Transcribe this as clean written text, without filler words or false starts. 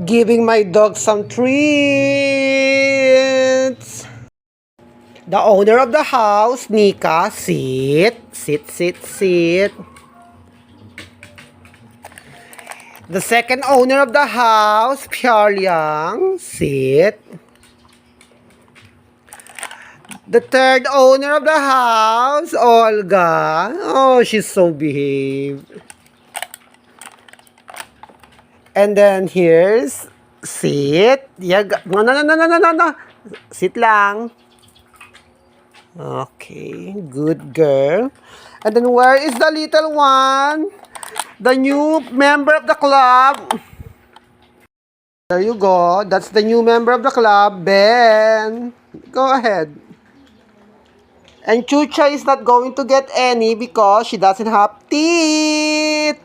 Giving my dog some treats. The owner of the house, Nika, sit. Sit, sit, sit. The second owner of the house, Pyarliang, sit. The third owner of the house, Olga. Oh, she's so behaved. And then here's sit. Yeah, no. Sit lang. Okay, good girl. And then where is the little one? The new member of the club. There you go. That's the new member of the club, Ben. Go ahead. And Chucha is not going to get any because she doesn't have teeth.